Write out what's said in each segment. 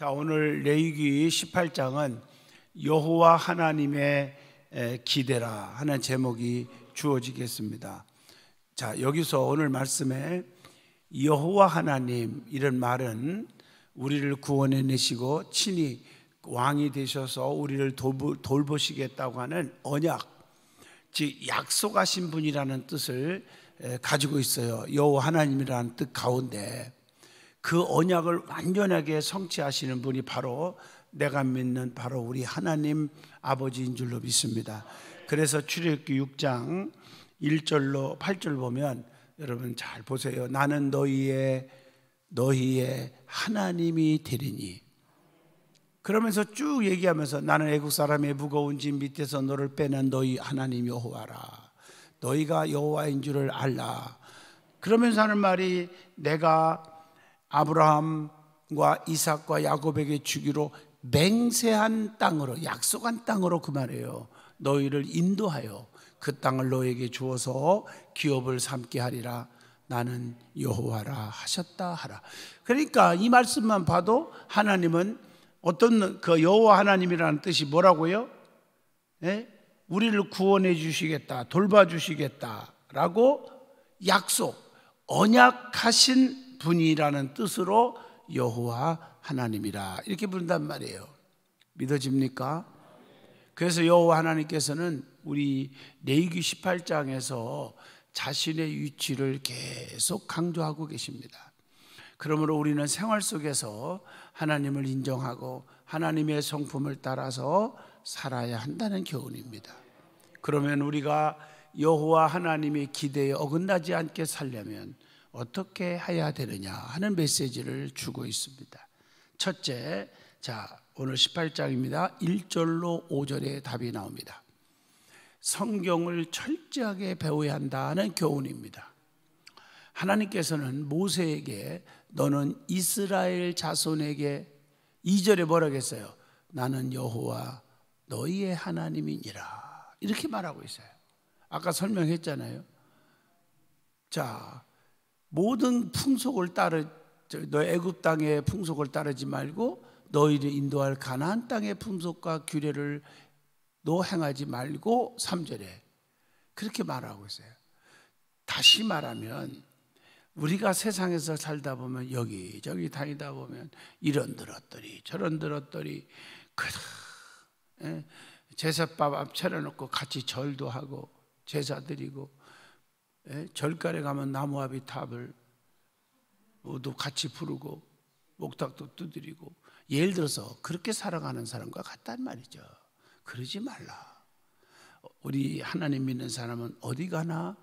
자, 오늘 레위기 18장은 여호와 하나님의 기대라 하는 제목이 주어지겠습니다. 자, 여기서 오늘 말씀에 여호와 하나님 이런 말은 우리를 구원해 내시고 친히 왕이 되셔서 우리를 돌보시겠다고 하는 언약, 즉 약속하신 분이라는 뜻을 가지고 있어요. 여호와 하나님이라는 뜻 가운데 그 언약을 완전하게 성취하시는 분이 바로 내가 믿는 바로 우리 하나님 아버지인 줄로 믿습니다. 그래서 출애굽기 6장 1절로 8절 보면 여러분 잘 보세요. 나는 너희의 하나님이 되리니, 그러면서 쭉 얘기하면서 나는 애국 사람의 무거운 짐 밑에서 너를 빼는 너희 하나님 여호와라. 너희가 여호와인 줄을 알라. 그러면서 하는 말이 내가 아브라함과 이삭과 야곱에게 주기로 맹세한 땅으로, 약속한 땅으로 그 말이에요. 너희를 인도하여 그 땅을 너에게 주어서 기업을 삼게 하리라. 나는 여호와라 하셨다 하라. 그러니까 이 말씀만 봐도 하나님은 어떤 그 여호와 하나님이라는 뜻이 뭐라고요? 우리를 구원해 주시겠다, 돌봐 주시겠다라고 약속, 언약하신 분이라는 뜻으로 여호와 하나님이라 이렇게 부른단 말이에요. 믿어집니까? 그래서 여호와 하나님께서는 우리 레위기 18장에서 자신의 위치를 계속 강조하고 계십니다. 그러므로 우리는 생활 속에서 하나님을 인정하고 하나님의 성품을 따라서 살아야 한다는 교훈입니다. 그러면 우리가 여호와 하나님의 기대에 어긋나지 않게 살려면 어떻게 해야 되느냐 하는 메시지를 주고 있습니다. 첫째, 자, 오늘 18장입니다. 1절로 5절의 답이 나옵니다. 성경을 철저하게 배워야 한다는 교훈입니다. 하나님께서는 모세에게 너는 이스라엘 자손에게 2절에 뭐라고 했어요? 나는 여호와 너희의 하나님이니라 이렇게 말하고 있어요. 아까 설명했잖아요. 자, 모든 풍속을 너 애굽 땅의 풍속을 따르지 말고 너희를 인도할 가나안 땅의 풍속과 규례를 너 행하지 말고 3절에 그렇게 말하고 있어요. 다시 말하면 우리가 세상에서 살다 보면 여기저기 다니다 보면 이런 들었더니 저런 들었더니 제사밥 앞 차려놓고 같이 절도 하고 제사 드리고, 절간에 가면 나무아비 탑을 모두 같이 부르고 목탁도 두드리고, 예를 들어서 그렇게 살아가는 사람과 같단 말이죠. 그러지 말라. 우리 하나님 믿는 사람은 어디 가나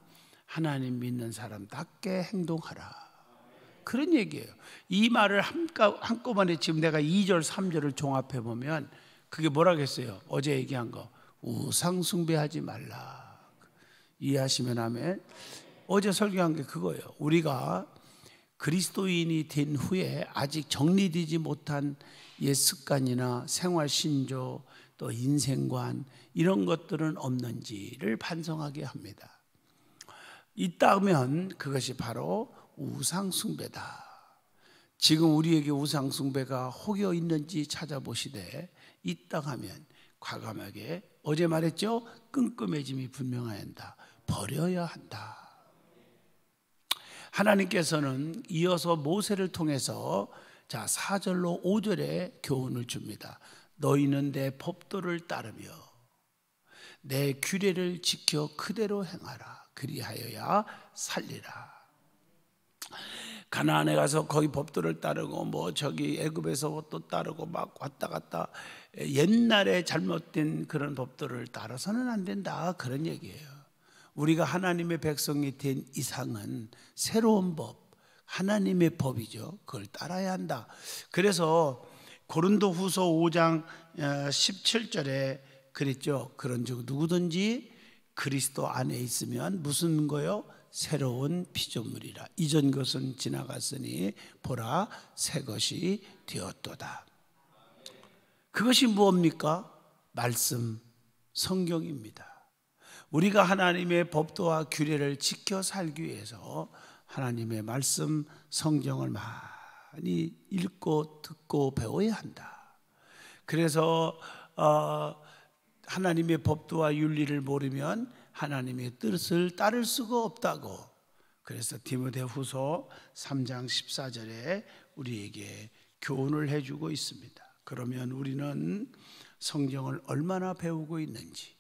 하나님 믿는 사람답게 행동하라, 그런 얘기예요. 이 말을 한꺼번에 지금 내가 2절 3절을 종합해 보면 그게 뭐라고 했어요? 어제 얘기한 거, 우상 숭배하지 말라. 이해하시면 아멘. 어제 설교한 게 그거예요. 우리가 그리스도인이 된 후에 아직 정리되지 못한 옛 습관이나 생활 신조 또 인생관 이런 것들은 없는지를 반성하게 합니다. 있다면 그것이 바로 우상 숭배다. 지금 우리에게 우상 숭배가 혹여 있는지 찾아보시되 있다 하면 과감하게, 어제 말했죠? 끈끈해짐이 분명해야 한다. 버려야 한다. 하나님께서는 이어서 모세를 통해서 4절로 5절에 교훈을 줍니다. 너희는 내 법도를 따르며 내 규례를 지켜 그대로 행하라. 그리하여야 살리라. 가나안에 가서 거기 법도를 따르고 저기 애굽에서 또 따르고 막 왔다 갔다, 옛날에 잘못된 그런 법도를 따라서는 안 된다, 그런 얘기예요. 우리가 하나님의 백성이 된 이상은 새로운 법, 하나님의 법이죠. 그걸 따라야 한다. 그래서 고린도후서 5장 17절에 그랬죠. 그런즉 누구든지 그리스도 안에 있으면 무슨 거요? 새로운 피조물이라. 이전 것은 지나갔으니 보라 새 것이 되었도다. 그것이 무엇입니까? 말씀, 성경입니다. 우리가 하나님의 법도와 규례를 지켜 살기 위해서 하나님의 말씀, 성경을 많이 읽고 듣고 배워야 한다. 그래서 하나님의 법도와 윤리를 모르면 하나님의 뜻을 따를 수가 없다고. 그래서 디모데후서 3장 14절에 우리에게 교훈을 해주고 있습니다. 그러면 우리는 성경을 얼마나 배우고 있는지,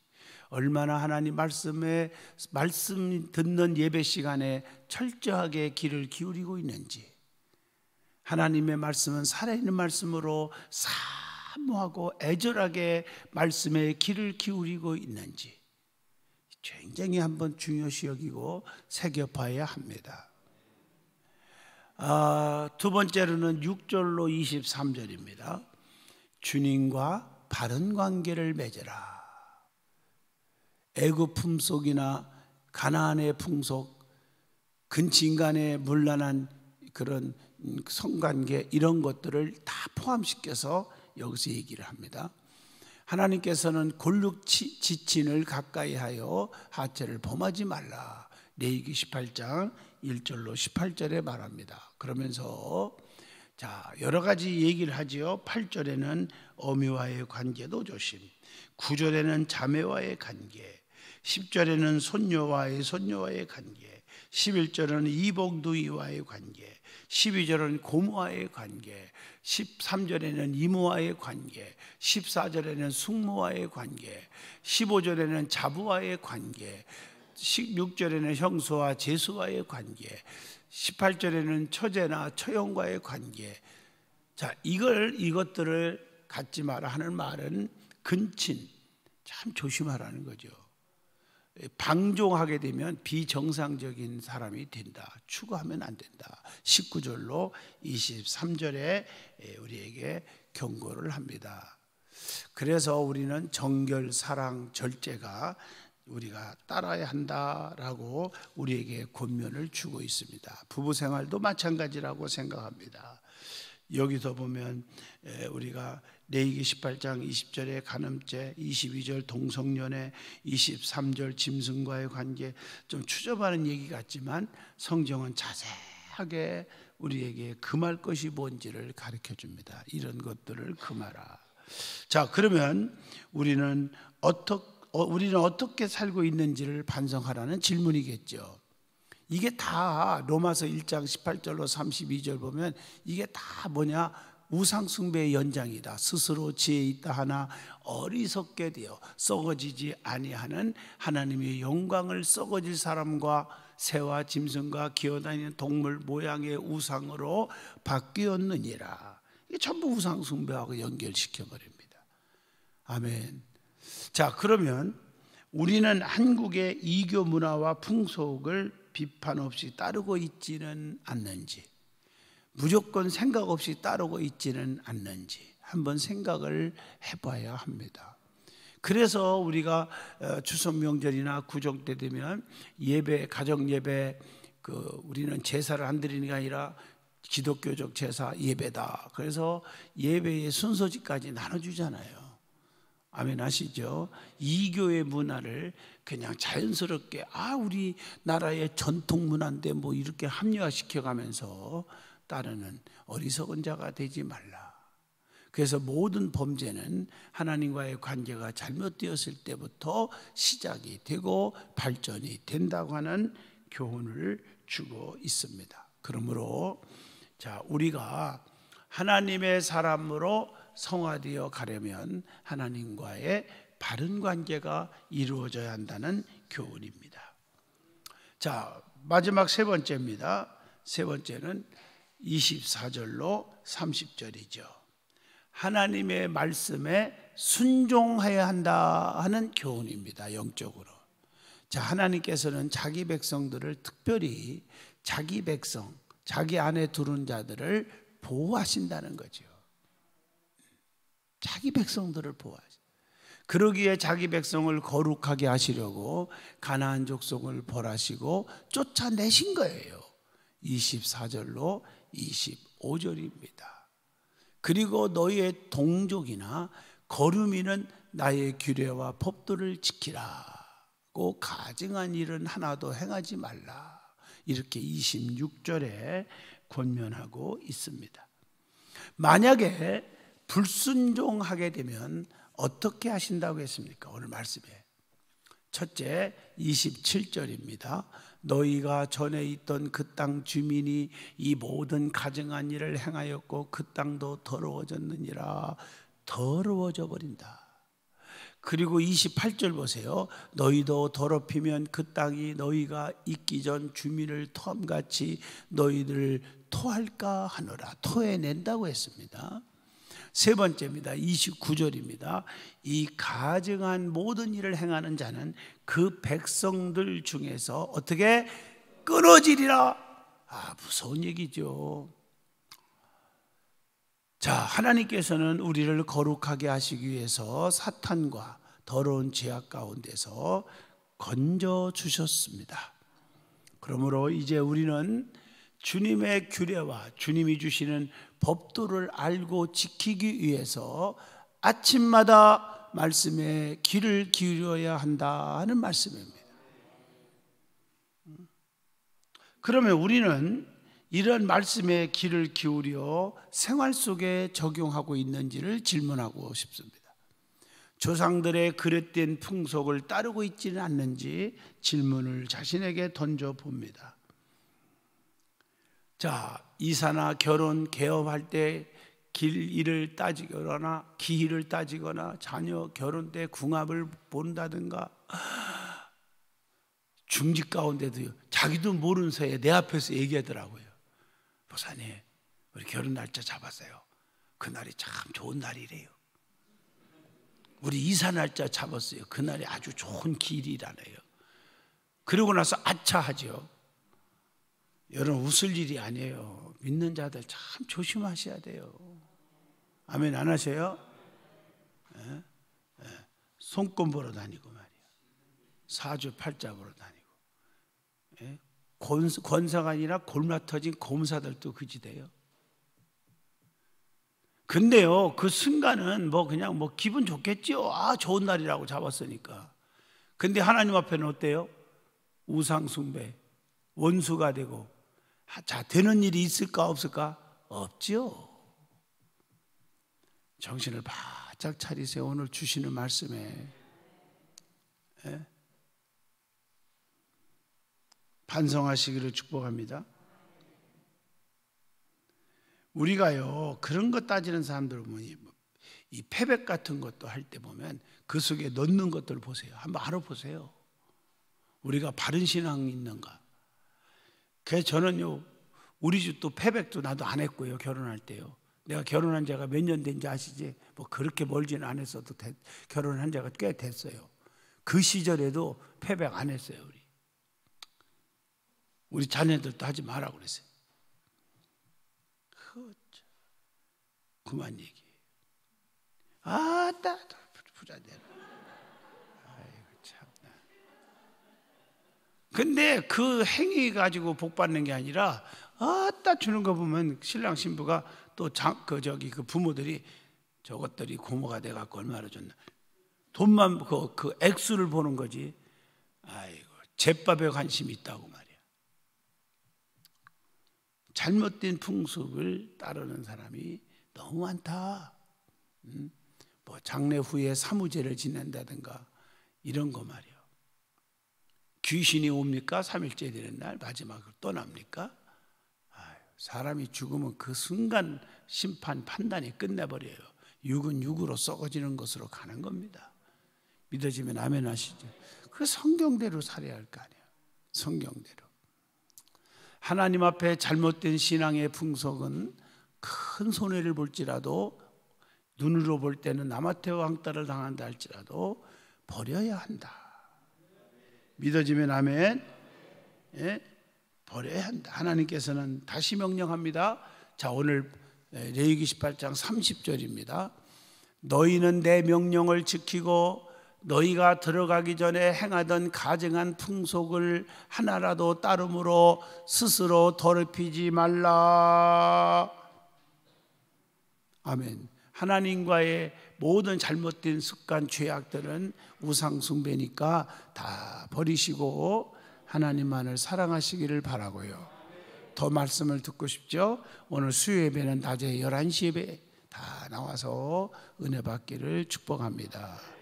얼마나 하나님 말씀 듣는 예배 시간에 철저하게 귀를 기울이고 있는지, 하나님의 말씀은 살아있는 말씀으로 사모하고 애절하게 말씀에 귀를 기울이고 있는지 굉장히 한번 중요시 여기고 새겨봐야 합니다. 두 번째로는 6절로 23절입니다. 주님과 바른 관계를 맺으라. 애굽 풍속이나 가나안의 풍속, 근친간에 문란한 그런 성관계, 이런 것들을 다 포함시켜서 여기서 얘기를 합니다. 하나님께서는 골육지친을 가까이 하여 하체를 범하지 말라. 레위기 18장 1절로 18절에 말합니다. 그러면서 여러 가지 얘기를 하지요. 8절에는 어미와의 관계도 조심, 9절에는 자매와의 관계, 10절에는 손녀와의 관계, 11절은 이복누이와의 관계, 12절은 고모와의 관계, 13절에는 이모와의 관계, 14절에는 숙모와의 관계, 15절에는 자부와의 관계, 16절에는 형수와 제수와의 관계, 18절에는 처제나 처형과의 관계. 이것들을 갖지 마라 하는 말은 근친, 참 조심하라는 거죠. 방종하게 되면 비정상적인 사람이 된다. 추구하면 안 된다. 19절로 23절에 우리에게 경고를 합니다. 그래서 우리는 정결, 사랑, 절제가 우리가 따라야 한다라고 우리에게 권면을 주고 있습니다. 부부 생활도 마찬가지라고 생각합니다. 여기서 보면 우리가 레위기 18장 20절에 간음죄, 22절 동성연애, 23절 짐승과의 관계, 좀 추접하는 얘기 같지만 성경은 자세하게 우리에게 금할 것이 뭔지를 가르쳐 줍니다. 이런 것들을 금하라. 그러면 우리는 어떻게 살고 있는지를 반성하라는 질문이겠죠. 이게 다 로마서 1장 18절로 32절 보면 이게 다 뭐냐? 우상숭배의 연장이다. 스스로 지혜 있다 하나 어리석게 되어 썩어지지 아니하는 하나님의 영광을 썩어질 사람과 새와 짐승과 기어다니는 동물 모양의 우상으로 바뀌었느니라. 이게 전부 우상숭배하고 연결시켜 버립니다. 아멘. 그러면 우리는 한국의 이교 문화와 풍속을 비판 없이 따르고 있지는 않는지, 무조건 생각 없이 따르고 있지는 않는지 한번 생각을 해봐야 합니다. 그래서 우리가 추석 명절이나 구정 때 되면 예배, 가정 예배, 우리는 제사를 안 드리는 게 아니라 기독교적 제사 예배다. 그래서 예배의 순서지까지 나눠주잖아요. 아멘 하시죠? 이교의 문화를 그냥 자연스럽게 우리 나라의 전통 문화인데 뭐 이렇게 합리화시켜 가면서 따르는 어리석은 자가 되지 말라. 그래서 모든 범죄는 하나님과의 관계가 잘못되었을 때부터 시작이 되고 발전이 된다고 하는 교훈을 주고 있습니다. 그러므로 우리가 하나님의 사람으로 성화되어 가려면 하나님과의 바른 관계가 이루어져야 한다는 교훈입니다. 마지막 세 번째입니다. 세 번째는 24절로 30절이죠. 하나님의 말씀에 순종해야 한다 하는 교훈입니다. 영적으로. 하나님께서는 자기 백성들을 특별히 자기 백성, 자기 안에 두른 자들을 보호하신다는 거죠. 자기 백성들을 보호하시. 그러기에 자기 백성을 거룩하게 하시려고 가나안 족속을 벌하시고 쫓아내신 거예요. 24절로 25절입니다. 그리고 너희의 동족이나 거류민은 나의 규례와 법도를 지키라고 가증한 일은 하나도 행하지 말라. 이렇게 26절에 권면하고 있습니다. 만약에 불순종하게 되면 어떻게 하신다고 했습니까? 오늘 말씀에 첫째 27절입니다. 너희가 전에 있던 그 땅 주민이 이 모든 가증한 일을 행하였고 그 땅도 더러워졌느니라. 더러워져 버린다. 그리고 28절 보세요. 너희도 더럽히면 그 땅이 너희가 있기 전 주민을 토함같이 너희들을 토할까 하노라. 토해낸다고 했습니다. 세 번째입니다. 29절입니다. 이 가증한 모든 일을 행하는 자는 그 백성들 중에서 어떻게 끊어지리라. 무서운 얘기죠. 자, 하나님께서는 우리를 거룩하게 하시기 위해서 사탄과 더러운 죄악 가운데서 건져 주셨습니다. 그러므로 이제 우리는 주님의 규례와 주님이 주시는 법도를 알고 지키기 위해서 아침마다 말씀에 귀를 기울여야 한다는 말씀입니다. 그러면 우리는 이런 말씀에 귀를 기울여 생활 속에 적용하고 있는지를 질문하고 싶습니다. 조상들의 그릇된 풍속을 따르고 있지는 않는지 질문을 자신에게 던져봅니다. 자, 이사나 결혼, 개업할 때 길이를 따지거나 기일을 따지거나 자녀 결혼 때 궁합을 본다든가 중직 가운데도 자기도 모르는 사이에 내 앞에서 얘기하더라고요. 목사님, 우리 결혼 날짜 잡았어요. 그날이 참 좋은 날이래요. 우리 이사 날짜 잡았어요. 그날이 아주 좋은 길이라네요. 그러고 나서 아차하죠. 여러분, 웃을 일이 아니에요. 믿는 자들 참 조심하셔야 돼요. 아멘 안 하세요? 예? 예. 손금 보러 다니고 말이야. 사주팔자 보러 다니고. 예? 권사가 아니라 골마 터진 곰사들도 그지돼요. 근데요, 그 순간은 그냥 기분 좋겠지요. 좋은 날이라고 잡았으니까. 근데 하나님 앞에는 어때요? 우상숭배, 원수가 되고. 자, 되는 일이 있을까 없을까? 없지요. 정신을 바짝 차리세요. 오늘 주시는 말씀에. 예? 반성하시기를 축복합니다. 우리가요, 그런 거 따지는 사람들 보면 이 패백 같은 것도 할 때 보면 그 속에 넣는 것들을 보세요. 한번 알아보세요. 우리가 바른 신앙이 있는가. 그래서 저는요, 우리 집도 패백도 나도 안 했고요. 결혼할 때요. 내가 결혼한 지가 몇 년 된지 아시지? 그렇게 멀지는 않았어도 결혼한 지가 꽤 됐어요. 그 시절에도 패백 안 했어요. 우리 자녀들도 하지 말라고 그랬어요. 그만 얘기해요. 부자되라. 아이고 참나. 근데 그 행위 가지고 복 받는 게 아니라 주는 거 보면 신랑 신부가 또 그 부모들이 저것들이 고모가 돼 갖고 얼마나 줬나. 돈만 그 액수를 보는 거지. 아이고 제밥에 관심이 있다고 말이야. 잘못된 풍습을 따르는 사람이 너무 많다. 장례 후에 사무제를 지낸다든가 이런 거 말이야. 귀신이 옵니까? 3일째 되는 날 마지막으로 떠납니까? 사람이 죽으면 그 순간 심판 판단이 끝내버려요. 육은 육으로 썩어지는 것으로 가는 겁니다. 믿어지면 아멘 하시죠. 그 성경대로 살아야 할 거 아니에요. 성경대로. 하나님 앞에 잘못된 신앙의 풍속은 큰 손해를 볼지라도 눈으로 볼 때는 남아태와 왕따를 당한다 할지라도 버려야 한다. 믿어지면 아멘. 예? 버려야 한다. 하나님께서는 다시 명령합니다. 자, 오늘 레위기 18장 30절입니다. 너희는 내 명령을 지키고 너희가 들어가기 전에 행하던 가증한 풍속을 하나라도 따름으로 스스로 더럽히지 말라. 아멘. 하나님과의 모든 잘못된 습관, 죄악들은 우상 숭배니까 다 버리시고 하나님만을 사랑하시기를 바라고요. 더 말씀을 듣고 싶죠? 오늘 수요 예배는 낮에 11시 예배 다 나와서 은혜 받기를 축복합니다.